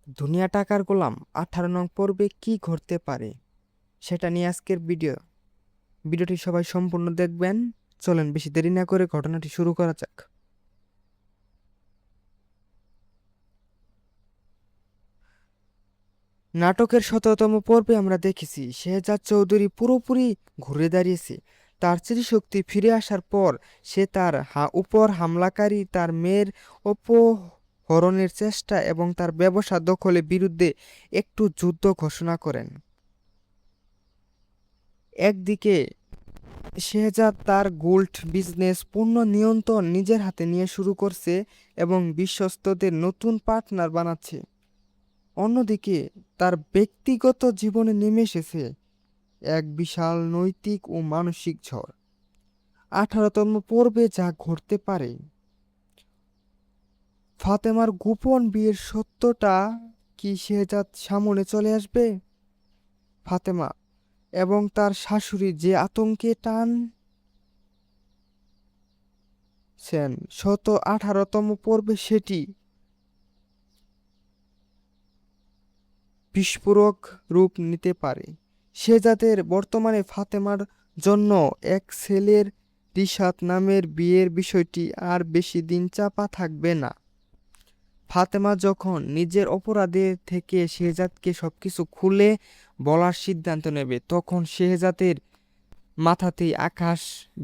দুনিয়া টাকার গোলাম 18 নং পর্বে কি ঘটতে পারে সেটা নিয়ে আজকের ভিডিওটি সবাই সম্পূর্ণ দেখবেন। চলেন বেশি দেরি না করে ঘটনাটি শুরু করা যাক। নাটকের 17তম পর্বে আমরা দেখেছি শেহজাদ চৌধুরী পুরোপুরি ঘুরে দাঁড়িয়েছে। তার স্মৃতিশক্তি ফিরে আসার পর সে তার উপর হামলাকারী, তার মেয়ের অপহরণের চেষ্টা এবং তার ব্যবসা দখলের বিরুদ্ধে একটু যুদ্ধ ঘোষণা করেন। একদিকে শেহজাদ তার গোল্ড বিজনেস পূর্ণ নিয়ন্ত্রণ নিজের হাতে নিয়ে শুরু করছে এবং বিশ্বস্তদের নতুন পার্টনার বানাচ্ছে। অন্যদিকে তার ব্যক্তিগত জীবনে নেমে এসেছে এক বিশাল নৈতিক ও মানসিক ঝড়। 18তম পর্বে যা ঘটতে পারে, ফাতেমার গোপন বিয়ের সত্যটা কি শেহজাদ সামনে চলে আসবে? ফাতেমা এবং তার শাশুড়ি যে আতঙ্কে টানছেন 18তম পর্বে, সেটি বিস্ফোরক রূপ নিতে পারে। শেহজাদের বর্তমানে ফাতেমার জন্য এক ছেলের রিশাদ নামের বিয়ের বিষয়টি আর বেশি দিন চাপা থাকবে না। ফাতেমা যখন নিজের অপরাধের থেকে শেহজাদকে সবকিছু খুলে বলার সিদ্ধান্ত নেবে, তখন শেহজাদের মাথাতেই আকাশ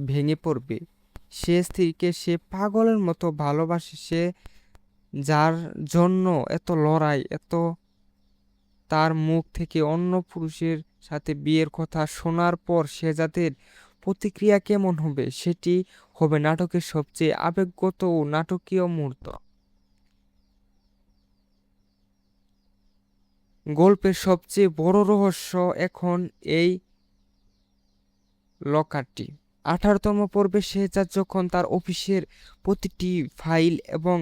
ভেঙে পড়বে। সে স্ত্রীকে সে পাগলের মতো ভালোবাসে, সে যার জন্য এত লড়াই, তার মুখ থেকে অন্য পুরুষের সাথে বিয়ের কথা শোনার পর শেহজাদের প্রতিক্রিয়া কেমন হবে, সেটি হবে নাটকের সবচেয়ে আবেগগত ও নাটকীয় মুহূর্ত। গল্পের সবচেয়ে বড় রহস্য এখন এই লকারটি। 18তম পর্বে শেহজাদ যখন তার অফিসের প্রতিটি ফাইল এবং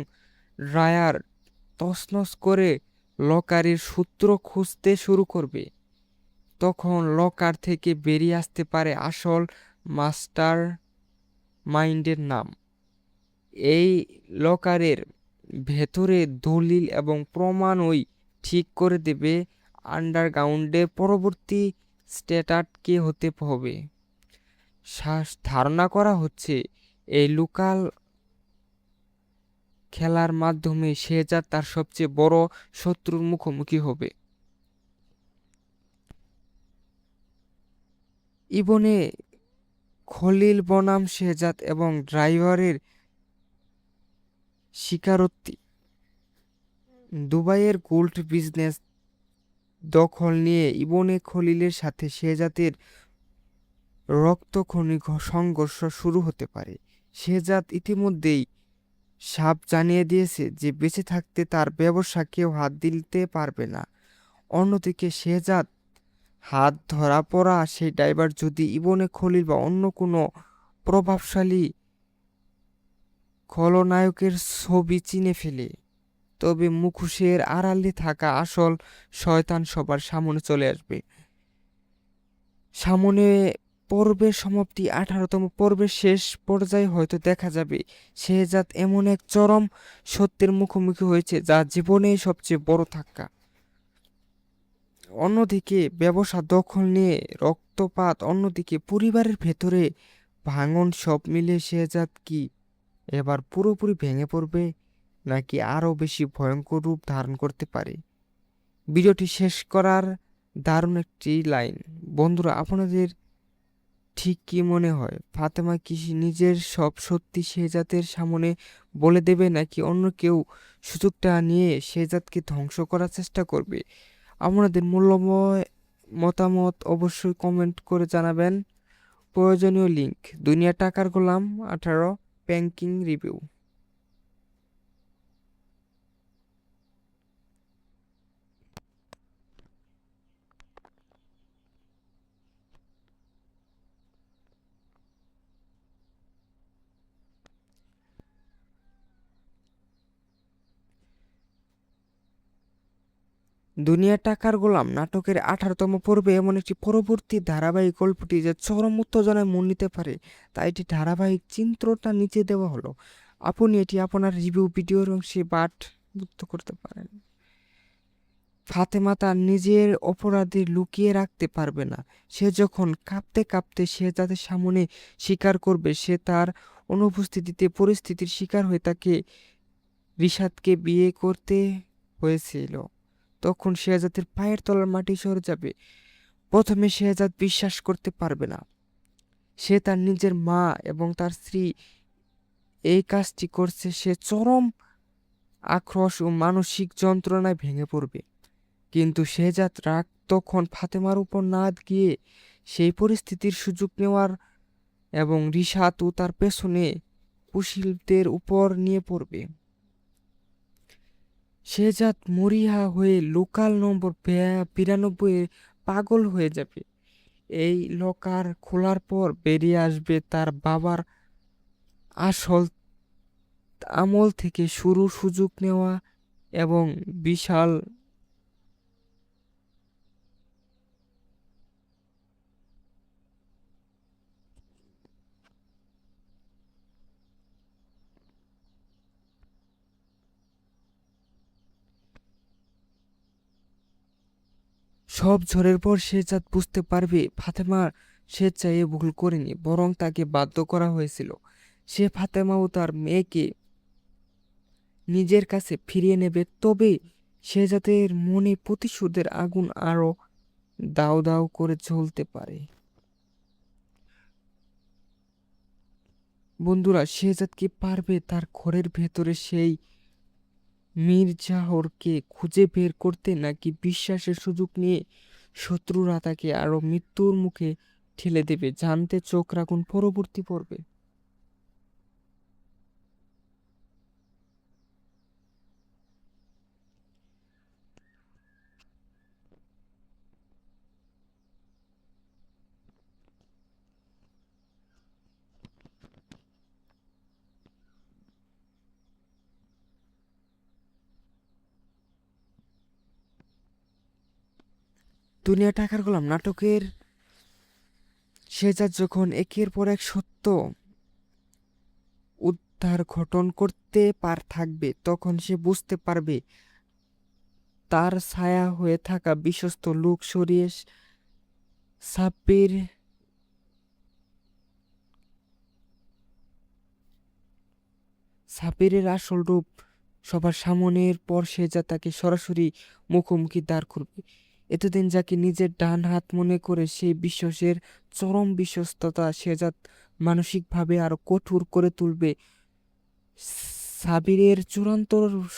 ড্রয়ার তছনছ করে লকারের সূত্র খুঁজতে শুরু করবে, তখন লকার থেকে বেরিয়ে আসতে পারে আসল মাস্টার মাইন্ডের নাম। এই লকারের ভেতরে দলিল এবং প্রমাণ ওই ঠিক করে দেবে আন্ডারগ্রাউন্ডের পরবর্তী স্ট্যাটার কে হতে হবে। ধারণা করা হচ্ছে এই লোকাল খেলার মাধ্যমে শেহজাদ তার সবচেয়ে বড় শত্রুর মুখোমুখি হবে। ইবনে খলিল বনাম শেহজাদ এবং ড্রাইভারের স্বীকারোক্তি। দুবাইয়ের গোল্ড বিজনেস দখল নিয়ে ইবনে খলিলের সাথে শেহজাদের রক্তক্ষয়ী সংঘর্ষ শুরু হতে পারে। শেহজাদ ইতিমধ্যেই সাপ জানিয়ে দিয়েছে যে বেঁচে থাকতে তার ব্যবসা কেউ হাত দিতে পারবে না। অন্যদিকে শেহজাদ হাত ধরা পড়া সেই ড্রাইভার যদি ইবনে খলিল বা অন্য কোনো প্রভাবশালী খলনায়কের ছবি চিনে ফেলে, তবে মুখোশের আড়ালে থাকা আসল শয়তান সবার সামনে চলে আসবে। সামনে পর্বের সমাপ্তি। 18তম পর্বের শেষ পর্যায়ে হয়তো দেখা যাবে শেহজাদ এমন এক চরম সত্যের মুখোমুখি হয়েছে যা জীবনের সবচেয়ে বড় ধাক্কা। অন্যদিকে ব্যবসা দখল নিয়ে রক্তপাত, অন্যদিকে পরিবারের ভেতরে ভাঙন, সব মিলে শেহজাদ কি এবার পুরোপুরি ভেঙে পড়বে নাকি আরও বেশি ভয়ঙ্কর রূপ ধারণ করতে পারে? ভিডিওটি শেষ করার দারুণ একটি লাইন। বন্ধুরা, আপনাদের ঠিক কি মনে হয়, ফাতেমা কি নিজের সব সত্যি শেহজাদের সামনে বলে দেবে নাকি অন্য কেউ সুযোগটা নিয়ে শেহজাদকে ধ্বংস করার চেষ্টা করবে? আপনাদের মূল্যময় মতামত অবশ্যই কমেন্ট করে জানাবেন। প্রয়োজনীয় লিঙ্ক: দুনিয়া টাকার গোলাম 18 প্যাঙ্কিং রিভিউ। দুনিয়া টাকার গোলাম নাটকের 18তম পর্বে এমন একটি পরবর্তী ধারাবাহিক গল্পটি যে চরম উত্তেজনায় মন নিতে পারে, তাই এটি ধারাবাহিক চিত্রটা নিচে দেওয়া হলো। আপনি এটি আপনার রিভিউ ভিডিওর অংশে বাট যুক্ত করতে পারেন। ফাতেমা তার নিজের অপরাধী লুকিয়ে রাখতে পারবে না। সে যখন কাঁপতে কাঁপতে শেহজাদের সামনে স্বীকার করবে সে তার অনুপস্থিতিতে পরিস্থিতির শিকার হয়ে তাকে রিশাদকে বিয়ে করতে হয়েছিল, তখন শেহজাদের পায়ের তলার মাটি সরে যাবে। প্রথমে শেহজাদ বিশ্বাস করতে পারবে না সে তার নিজের মা এবং তার স্ত্রী এই কাজটি করছে। সে চরম আক্রোশ ও মানসিক যন্ত্রণায় ভেঙে পড়বে। কিন্তু শেহজাদ রাগ তখন ফাতেমার উপর না গিয়ে সেই পরিস্থিতির সুযোগ নেওয়ার এবং রিশাদ ও তার পেছনে কুশীলদের উপর নিয়ে পড়বে। শেহজাদ মরিয়া হয়ে লোকাল নম্বর 92 পাগল হয়ে যাবে। এই লকার খোলার পর বেরিয়ে আসবে তার বাবার আসল আমল থেকে শুরু সুযোগ নেওয়া এবং বিশাল সব ঝড়ের পর শেহজাদ বুঝতে পারবে ফাতেমা স্বেচ্ছায় এ ভুল করেনি, বরং তাকে বাধ্য করা হয়েছিল। সে ফাতেমা ও তার মেয়েকে নিজের কাছে ফিরিয়ে নেবে। তবে শেহজাদের মনে প্রতিশোধের আগুন আরো দাউ দাউ করে জ্বলতে পারে। বন্ধুরা, শেহজাদ কি পারবে তার ঘরের ভেতরে সেই মির্জাহরকে খুঁজে বের করতে, নাকি বিশ্বাসের সুযোগ নিয়ে শত্রুরা তাকে আরো মৃত্যুর মুখে ঠেলে দেবে? জানতে চোখ রাখুন পরবর্তী পর্বে। দুনিয়া টাকার গোলাম নাটকের শেহজাদ যখন একের পর এক সত্য উদ্ধার ঘটন করতে থাকবে, তখন সে বুঝতে পারবে তার ছায়া হয়ে থাকা বিশ্বস্ত লোক সরিয়ে সাব্বির সাব্বিরের আসল রূপ সবার সামনের পর শেহজাদ তাকে সরাসরি মুখোমুখি দাঁড় করবে। এতদিন যাকে নিজের ডান হাত মনে করে সেই বিশ্বাসের চরম বিশ্বস্ততা শেহজাদ মানসিকভাবে আরো কঠোর করে তুলবে। সাবিরের চূড়ান্ত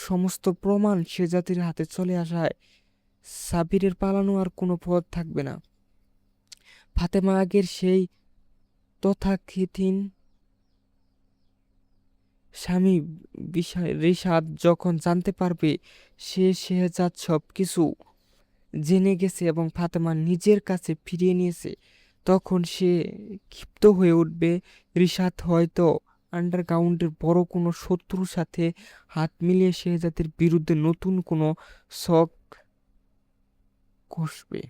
সমস্ত প্রমাণ শেহজাদের হাতে চলে আসায় সাবিরের পালানো আর কোনো পথ থাকবে না। ফাতেমা আগের সেই তথাকথিত স্বামী রিশাদ যখন জানতে পারবে শেহজাদ সব কিছু জেনে গেছে এবং ফাতেমা নিজের কাছে ফিরিয়ে নিয়েছে, তখন সে ক্ষিপ্ত হয়ে উঠবে। রিশাদ হয়তো আন্ডারগ্রাউন্ডের বড় কোনো শত্রুর সাথে হাত মিলিয়ে শেহজাদের বিরুদ্ধে নতুন কোনো শক কষবে।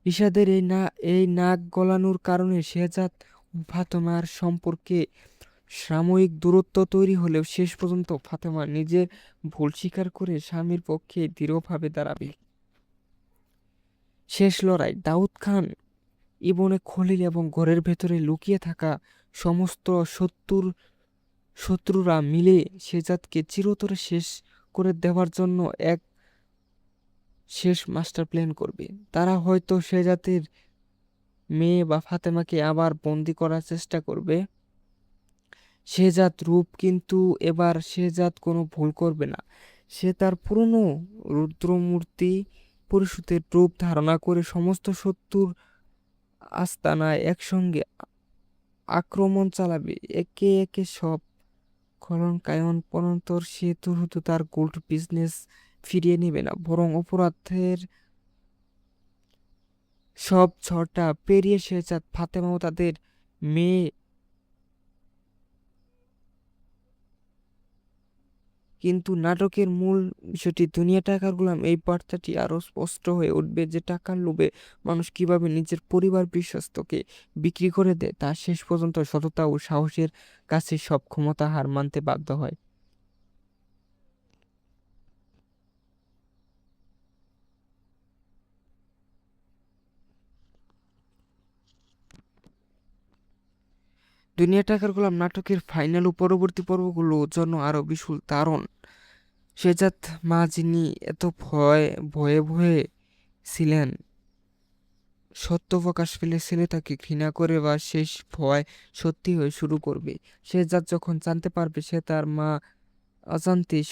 রিশাদের এই নাক গলানোর কারণে শেহজাদ ও ফাতেমার সম্পর্কে সাময়িক দূরত্ব তৈরি হলেও শেষ পর্যন্ত ফাতেমা নিজের ভুল স্বীকার করে স্বামীর পক্ষে দৃঢ়ভাবে দাঁড়াবে। শেষ লড়াই। দাউদ খান, ইবনে খলিল এবং ঘরের ভেতরে লুকিয়ে থাকা সমস্ত শত্রুরা মিলে শেহজাদকে চিরতরে শেষ করে দেওয়ার জন্য এক শেষ মাস্টার প্ল্যান করবে। তারা হয়তো শেহজাদের মেয়ে বা ফাতেমাকে আবার বন্দি করার চেষ্টা করবে। শেহজাদ রূপ, কিন্তু এবার শেহজাদ কোনো ভুল করবে না। সে তার পুরনো রুদ্রমূর্তি পরিষদের রূপ ধারণা করে সমস্ত শত্রুর আস্তানায় একসঙ্গে আক্রমণ চালাবে। একে একে সব কলঙ্কায়ন পরন্তর সে শুধু তার গোল্ড বিজনেস ফিরিয়ে নেবে না, বরং অপরাধের সব ঝড়টা পেরিয়ে শেহজাদ, ফাতেমা ও তাদের মেয়ে কিন্তু নাটকের মূল বিষয়টি দুনিয়া টাকার গোলাম। এই বার্তাটি আরো স্পষ্ট হয়ে উঠবে যে টাকার লোভে মানুষ কিভাবে নিজের পরিবার বিশ্বস্তকে বিক্রি করে দেয়, তা শেষ পর্যন্ত সততা ও সাহসের কাছে সব ক্ষমতা হার মানতে বাধ্য হয়। দুনিয়া টাকার গোলাম নাটকের ফাইনাল ও পরবর্তী পর্বগুলোর জন্য আরও বিশুল দারুণ। শেহজাদ মা যিনি এত ভয়ে ভয়ে ছিলেন, সত্য প্রকাশ পেলে ছেলে তাকে ঘৃণা করে বা শেষ ভয় সত্যি হয়ে শুরু করবে। শেহজাদ যখন জানতে পারবে সে তার মা অজান্তেই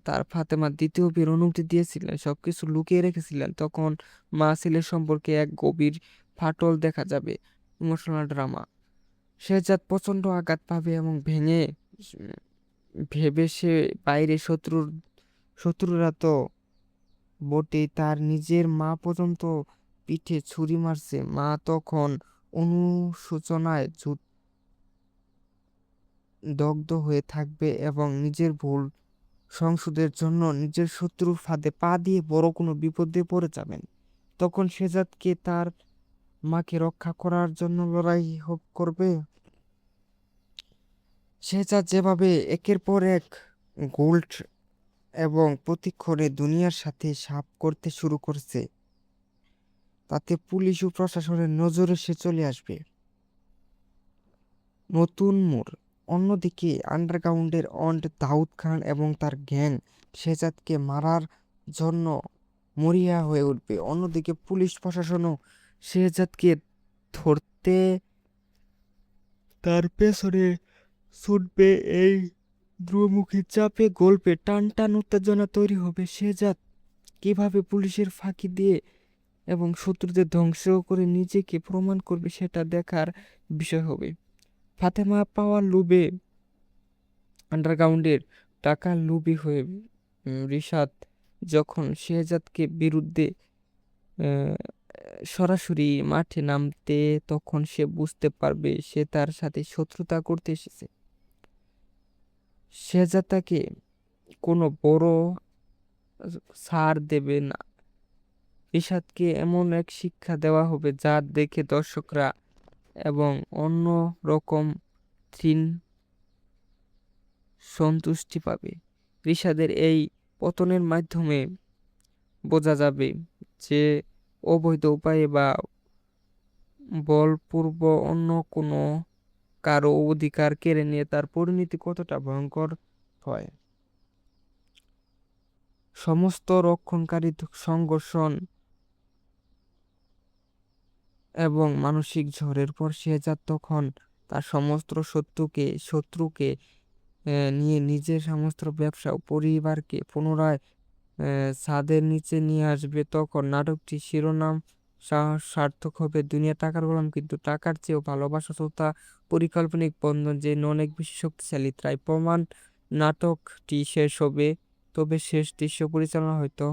তার ফাতেমার দ্বিতীয় বিয়ের অনুমতি দিয়েছিলেন, সবকিছু লুকিয়ে রেখেছিলেন, তখন মা ছেলের সম্পর্কে এক গভীর ফাটল দেখা যাবে। Emotional drama. শেহজাদ প্রচণ্ড আঘাত পাবে এবং ভেবে সে বাইরে শত্রুরা তো বটেই, তার নিজের মা পর্যন্ত পিঠে ছুরি মারছে। মা তখন অনুশোচনায় দগ্ধ হয়ে থাকবে এবং নিজের ভুল সংশোধনের জন্য নিজের শত্রুর ফাঁদে পা দিয়ে বড় কোনো বিপদে পড়ে যাবেন। তখন শেহজাদকে তার মাকে রক্ষা করার জন্য লড়াই করবে। শেহজাদ যেভাবে একের পর এক গোল্ড এবং প্রতিক্ষণে দুনিয়ার সাথে সাপ করতে শুরু করছে, তাতে পুলিশ ও প্রশাসনের নজরে সে চলে আসবে। নতুন মোড়। অন্যদিকে আন্ডারগ্রাউন্ডের দাউদ খান এবং তার গ্যাং শেহজাদকে মারার জন্য মরিয়া হয়ে উঠবে। অন্যদিকে পুলিশ প্রশাসনও শেহজাদকে ধরতে তার পেছনে ছুটবে। এই দ্রুমুখী চাপে গল্পে টান টান উত্তেজনা তৈরি হবে। শেহজাদ কিভাবে পুলিশের ফাঁকি দিয়ে এবং শত্রুদের ধ্বংস করে নিজেকে প্রমাণ করবে সেটা দেখার বিষয় হবে। ফাতেমা পাওয়ার লোভে আন্ডারগ্রাউন্ডের টাকার লোভী হয়ে রিশাদ যখন শেহজাদকে বিরুদ্ধে সরাসরি মাঠে নামতে, তখন সে বুঝতে পারবে সে তার সাথে শত্রুতা করতে এসেছে। শেহজাদ তাকে কোনো বড় ছাড় দেবে না। রিশাদকে এমন এক শিক্ষা দেওয়া হবে যা দেখে দর্শকরা এবং অন্য রকম তৃণ সন্তুষ্টি পাবে। রিশাদের এই পতনের মাধ্যমে বোঝা যাবে যে অবৈধ উপায়ে বা বলপূর্ব অন্য কোনো কারো অধিকার কেড়ে নিয়ে তার পরিণতি কতটা ভয়ঙ্কর হয়। সমস্ত রক্ষণকারী সংঘর্ষণ এবং মানসিক ঝড়ের পর শেহজাদ তখন তার সমস্ত শত্রুকে নিয়ে নিজের সমস্ত ব্যবসা ও পরিবারকে পুনরায় ছাদের নিচে নিয়ে আসবে। তখন নাটকটি শিরোনাম সার্থক হবে, দুনিয়া টাকার গোলাম কিন্তু টাকার চেয়েও ভালোবাসা শ্রদ্ধা পরিকল্পনিক বন্ধন যে অনেক বেশি শক্তিশালী। তাই প্রমাণ নাটকটি শেষ হবে, তবে শেষ দৃশ্য পরিচালনা হয়তো